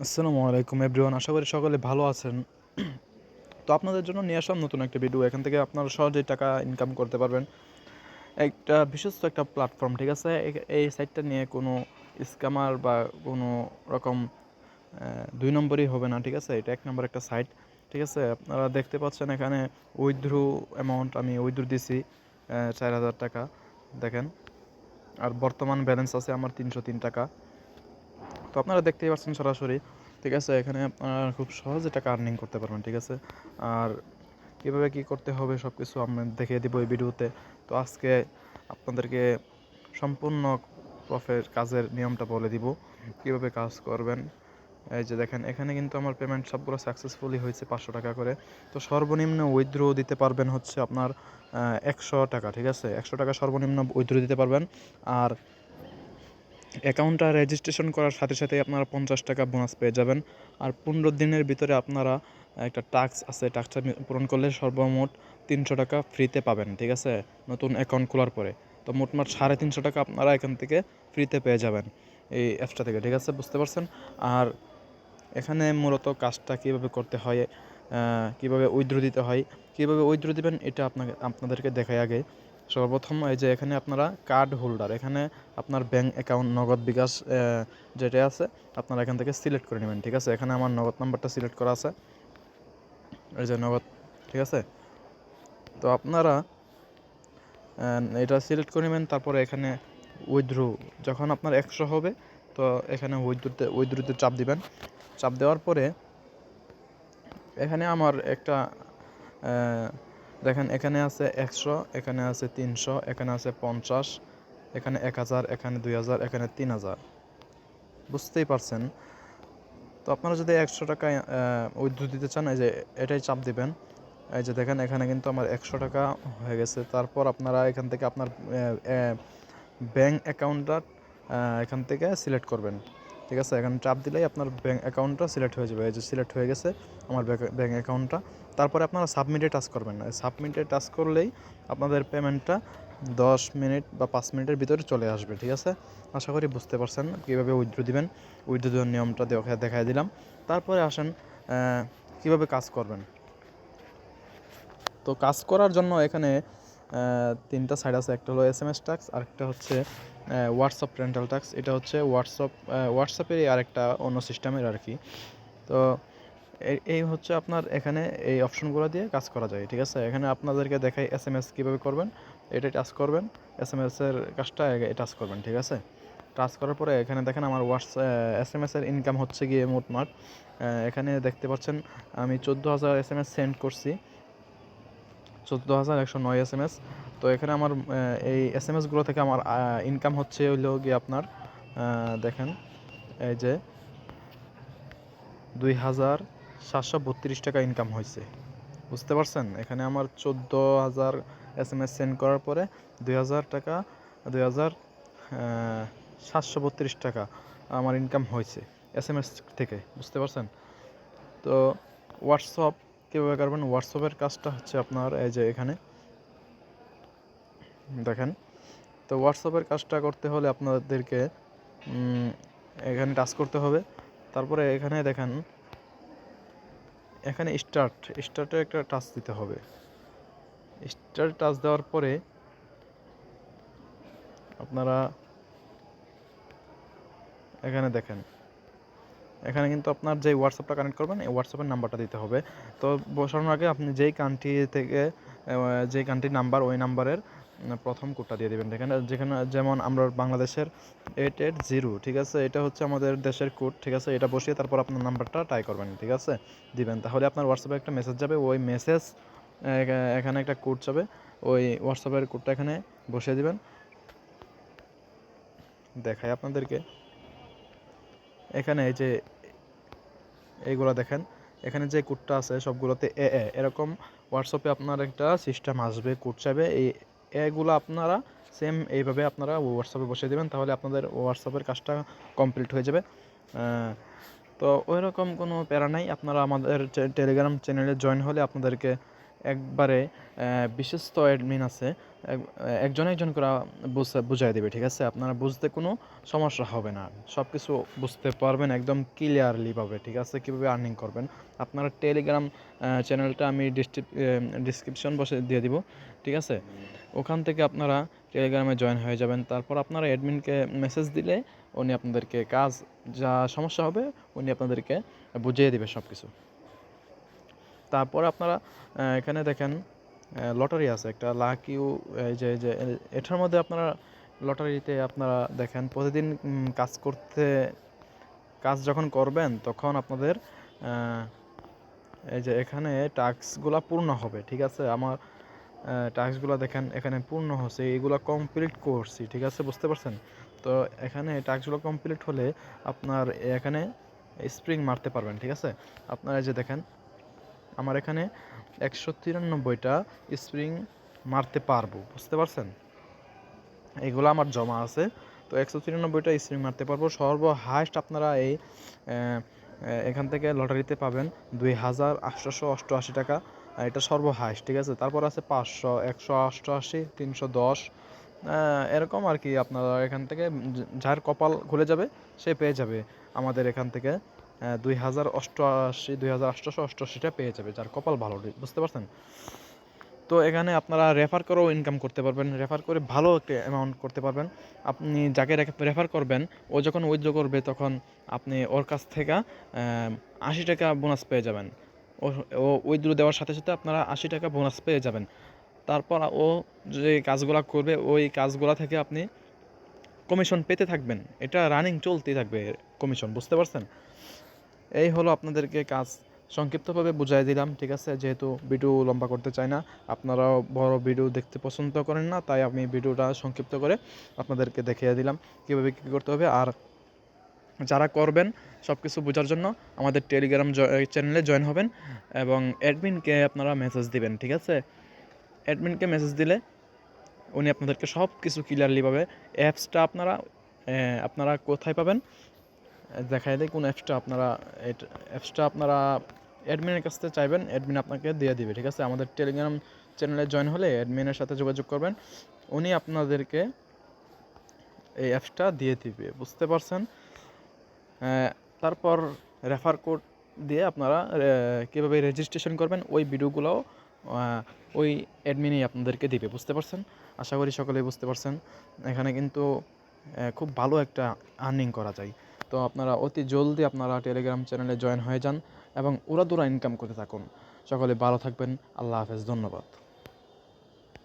আসসালামু আলাইকুম এভরিওয়ান, আশা করি সকলে ভালো আছেন। তো আপনাদের জন্য নিয়ে আসলাম নতুন একটা ভিডিও। এখান থেকে আপনারা সহজেই টাকা ইনকাম করতে পারবেন। একটা বিশ্বস্ত একটা প্ল্যাটফর্ম, ঠিক আছে? এই সাইটটা নিয়ে কোনো স্ক্যামার বা কোনো রকম ২ নম্বরই হবে না, ঠিক আছে? এটা ১ নম্বর একটা সাইট, ঠিক আছে? আপনারা দেখতে পাচ্ছেন এখানে উইথড্র অ্যামাউন্ট আমি উইথড্র দিছি ৪,০০০ টাকা, দেখেন। আর বর্তমান ব্যালেন্স আছে আমার ৩০৩ টাকা। তো আপনারা দেখতেই পাচ্ছেন সরাসরি, ঠিক আছে? এখানে আপনারা খুব সহজে টাকা আর্নিং করতে পারবেন, ঠিক আছে? আর কীভাবে কী করতে হবে সব কিছু আমি দেখিয়ে দিব এই ভিডিওতে। তো আজকে আপনাদেরকে সম্পূর্ণ কাজের নিয়মটা বলে দিব, কীভাবে কাজ করবেন। এই যে দেখেন, এখানে কিন্তু আমার পেমেন্ট সবগুলো সাকসেসফুলি হয়েছে ৫০০ টাকা করে। তো সর্বনিম্ন উইথড্র দিতে পারবেন হচ্ছে আপনার ১০০ টাকা, ঠিক আছে? ১০০ টাকা সর্বনিম্ন উইথড্র দিতে পারবেন। আর অ্যাকাউন্টটা রেজিস্ট্রেশন করার সাথে সাথেই আপনারা ৫০ টাকা বোনাস পেয়ে যাবেন। আর ১৫ দিনের ভিতরে আপনারা একটা টাস্ক আছে, টাস্কটা পূরণ করলে সর্বমোট ৩০০ টাকা ফ্রিতে পাবেন, ঠিক আছে? নতুন অ্যাকাউন্ট খোলার পরে। তো মোটমাট ৩৫০ টাকা আপনারা এখান থেকে ফ্রিতে পেয়ে যাবেন এই অ্যাপসটা থেকে, ঠিক আছে? বুঝতে পারছেন? আর এখানে মূলত কাজটা কীভাবে করতে হয়, কীভাবে উইথড্র দিতে হয়, কীভাবে উইথড্র দিবেন এটা আপনাদেরকে দেখাই আগে। সর্বপ্রথম এই যে এখানে আপনারা কার্ড হোল্ডার, এখানে আপনার ব্যাঙ্ক অ্যাকাউন্ট নগদ বিকাশ যেটা আছে আপনারা এখান থেকে সিলেক্ট করে নেবেন, ঠিক আছে? এখানে আমার নগদ নাম্বারটা সিলেক্ট করা আছে, এই যে নগদ, ঠিক আছে? তো আপনারা এটা সিলেক্ট করে নেবেন। তারপরে এখানে উইথড্র, যখন আপনার ১০০ হবে তো এখানে উইথড্রতে চাপ দিবেন। চাপ দেওয়ার পরে এখানে আমার একটা দেখেন, এখানে আছে ১০০, এখানে আছে ৩০০, এখানে আছে ৫০, এখানে ১,০০০, এখানে ২,০০০, এখানে ৩,০০০, বুঝতেই পারছেন? তো আপনারা যদি ১০০ টাকা উইথড্র দিতে চান, এই যে এটাই চাপ দিবেন। এই যে দেখেন, এখানে কিন্তু আমার ১০০ টাকা হয়ে গেছে। তারপর আপনারা এখান থেকে আপনার ব্যাঙ্ক অ্যাকাউন্টটা এখান থেকে সিলেক্ট করবেন, ঠিক আছে? এখানে চাপ দিলেই আপনার ব্যাঙ্ক অ্যাকাউন্টটা সিলেক্ট হয়ে যাবে। এই যে সিলেক্ট হয়ে গেছে আমার ব্যাঙ্ক অ্যাকাউন্টটা। তারপরে আপনারা সাবমিটে টাচ করবেন। সাবমিটে টাচ করলেই আপনাদের পেমেন্টটা ১০ মিনিট বা ৫ মিনিটের ভিতরে চলে আসবে, ঠিক আছে? আশা করি বুঝতে পারছেন কীভাবে উইথড্র দিবেন। উইথড্র দেওয়ার নিয়মটা দেখায় দিলাম। তারপরে আসেন কীভাবে কাজ করবেন। তো কাজ করার জন্য এখানে ৩টা সাইড আছে। একটা হলো SMS টাস্ক, আরেকটা হচ্ছে হোয়াটসঅ্যাপ রেন্টাল টাস্ক। এটা হচ্ছে হোয়াটসঅ্যাপেরই আরেকটা অন্য সিস্টেমের আর কি। তো এই হচ্ছে আপনার এখানে এই অপশনগুলো দিয়ে কাজ করা যায়, ঠিক আছে? এখানে আপনাদেরকে দেখাই SMS কীভাবে করবেন। এটা টাচ করবেন, SMS-এর কাজটা টাচ করবেন, ঠিক আছে? টাচ করার পরে এখানে দেখেন আমার SMS-এর ইনকাম হচ্ছে গিয়ে মোটমাট এখানে দেখতে পাচ্ছেন আমি ১৪,০০০ SMS সেন্ড করছি, ১৪,১০৯ SMS। তো এখানে আমার এই SMS-গুলো থেকে আমার ইনকাম হচ্ছে হইলো গিয়ে আপনার দেখেন, এই যে ২,৭৩২ টাকা ইনকাম হয়েছে, বুঝতে পারছেন? এখানে আমার ১৪,০০০ SMS সেন্ড করার পরে ২,০০০ টাকা ২,৭৩২ টাকা আমার ইনকাম হয়েছে SMS থেকে, বুঝতে পারছেন? তো হোয়াটসঅ্যাপ কীভাবে করবেন? হোয়াটসঅ্যাপের কাজটা হচ্ছে আপনার এই যে এখানে দেখেন। তো হোয়াটসঅ্যাপের কাজটা করতে হলে আপনাদেরকে এখানে টাচ করতে হবে। তারপরে এখানে দেখেন, এখানে স্টার্টে একটা টাচ দিতে হবে। স্টার্ট টাচ দেওয়ার পরে আপনারা এখানে দেখেন, এখানে কিন্তু আপনার যেই হোয়াটসঅ্যাপটা কানেক্ট করবেন এই হোয়াটসঅ্যাপের নাম্বারটা দিতে হবে। তো বসানোর আগে আপনি যেই কান্ট্রি থেকে যেই কান্ট্রির নাম্বার, ওই নাম্বারের প্রথম কোডটা দিয়ে দেবেন। যেখানে যেমন আমরা বাংলাদেশের 880, ঠিক আছে? এটা হচ্ছে আমাদের দেশের কোড, ঠিক আছে? এটা বসিয়ে তারপর আপনার নাম্বারটা ট্রাই করবেন, ঠিক আছে? দিবেন, তাহলে আপনার হোয়াটসঅ্যাপে একটা মেসেজ যাবে। ওই মেসেজ এখানে একটা কোড যাবে, ওই হোয়াটসঅ্যাপের কোডটা এখানে বসিয়ে দিবেন। দেখাই আপনাদেরকে, এখানে এই যে এইগুলো দেখেন, এখানে যে কোডটা আছে সবগুলোতে এরকম হোয়াটসঅ্যাপে আপনার একটা সিস্টেম আসবে, কোড চাইবে। এই এগুলো আপনারা সেম এইভাবে আপনারা হোয়াটসঅ্যাপে বসিয়ে দেবেন, তাহলে আপনাদের হোয়াটসঅ্যাপের কাজটা কমপ্লিট হয়ে যাবে। তো ওইরকম কোনো প্যারা নাই। আপনারা আমাদের টেলিগ্রাম চ্যানেলে জয়েন হলে আপনাদেরকে একবারে বিশ্বস্ত অ্যাডমিন আছে, একজন একজন করে বুঝাই দেবে, ঠিক আছে? আপনারা বুঝতে কোনো সমস্যা হবে না, সব কিছু বুঝতে পারবেন একদম ক্লিয়ারলি পাবে, ঠিক আছে? কীভাবে আর্নিং করবেন আপনারা টেলিগ্রাম চ্যানেলটা আমি ডিসক্রিপশন বসে দিয়ে দিব, ঠিক আছে? ওখান থেকে আপনারা টেলিগ্রামে জয়েন হয়ে যাবেন। তারপর আপনারা অ্যাডমিনকে মেসেজ দিলে উনি আপনাদেরকে কাজ যা সমস্যা হবে উনি আপনাদেরকে বুঝিয়ে দেবে সব কিছু। তারপর আপনারা এখানে দেখেন লটারি আছে একটা লাকিউ, এই যে এটার মধ্যে আপনারা লটারিতে আপনারা দেখেন প্রতিদিন কাজ যখন করবেন তখন আপনাদের এই যে এখানে টাস্কগুলো পূর্ণ হবে, ঠিক আছে? আমার টাস্কগুলো দেখেন এখানে পূর্ণ হচ্ছে, এগুলো কমপ্লিট করছি, ঠিক আছে? বুঝতে পারছেন? তো এখানে টাস্কগুলো কমপ্লিট হলে আপনার এখানে স্প্রিং মারতে পারবেন, ঠিক আছে? আপনারা যে দেখেন আমার এখানে 193টা স্প্রিং মারতে পারবো, বুঝতে পারছেন? এগুলো আমার জমা আছে, তো 193টা স্প্রিং মারতে পারবো। সর্বহাইস্ট আপনারা এখান থেকে লটারিতে পাবেন 2888 টাকা, এটা সর্বহাইস্ট, ঠিক আছে? তারপর আছে 500, 188, 310, এরকম আর কি। আপনারা এখান থেকে যার কপাল খুলে যাবে সে পেয়ে যাবে আমাদের এখান থেকে 2888টা পেয়ে যাবে, যার কপাল ভালো, বুঝতে পারছেন? তো এখানে আপনারা রেফার করেও ইনকাম করতে পারবেন, রেফার করে ভালো একটা অ্যামাউন্ট করতে পারবেন। আপনি যাকে রেফার করবেন ও যখন উইথড্র করবে তখন আপনি ওর কাছ থেকে 80 টাকা বোনাস পেয়ে যাবেন। ও উইথড্র দেওয়ার সাথে সাথে আপনারা 80 টাকা বোনাস পেয়ে যাবেন। তারপর ও যে কাজগুলো করবে ওই কাজগুলো থেকে আপনি কমিশন পেতে থাকবেন, এটা রানিং চলতেই থাকবে কমিশন, বুঝতে পারছেন? এই হলো আপনাদেরকে কাজ সংক্ষিপ্তভাবে বুঝাই দিলাম, ঠিক আছে? যেহেতু ভিডিও লম্বা করতে চাই না, আপনারাও বড় ভিডিও দেখতে পছন্দ করেন না, তাই আমি ভিডিওটা সংক্ষিপ্ত করে আপনাদেরকে দেখিয়ে দিলাম কীভাবে কী করতে হবে। আর যারা করবেন সব কিছু বোঝার জন্য আমাদের টেলিগ্রাম চ্যানেলে জয়েন হবেন এবং অ্যাডমিনকে আপনারা মেসেজ দিবেন, ঠিক আছে? অ্যাডমিনকে মেসেজ দিলে উনি আপনাদেরকে সব কিছু ক্লিয়ারলি পাবে। অ্যাপসটা আপনারা কোথায় পাবেন দেখাই দেয়, কোন অ্যাপসটা আপনারা অ্যাডমিনের কাছ থেকে চাইবেন, অ্যাডমিন আপনাকে দিয়ে দিবে, ঠিক আছে? আমাদের টেলিগ্রাম চ্যানেলে জয়েন হলে অ্যাডমিনের সাথে যোগাযোগ করবেন, উনি আপনাদেরকে এই অ্যাপসটা দিয়ে দিবে, বুঝতে পারছেন? তারপর রেফার কোড দিয়ে আপনারা কীভাবে রেজিস্ট্রেশন করবেন ওই ভিডিওগুলোও ওই অ্যাডমিনই আপনাদেরকে দিবে, বুঝতে পারছেন? আশা করি সকলেই বুঝতে পারছেন। এখানে কিন্তু খুব ভালো একটা আর্নিং করা যায়। তো আপনারা অতি জলদি আপনারা টেলিগ্রাম চ্যানেলে জয়েন হয়ে যান এবং উড়াধুরা ইনকাম করতে থাকুন। সকলে ভালো থাকবেন। আল্লাহ হাফেজ, ধন্যবাদ।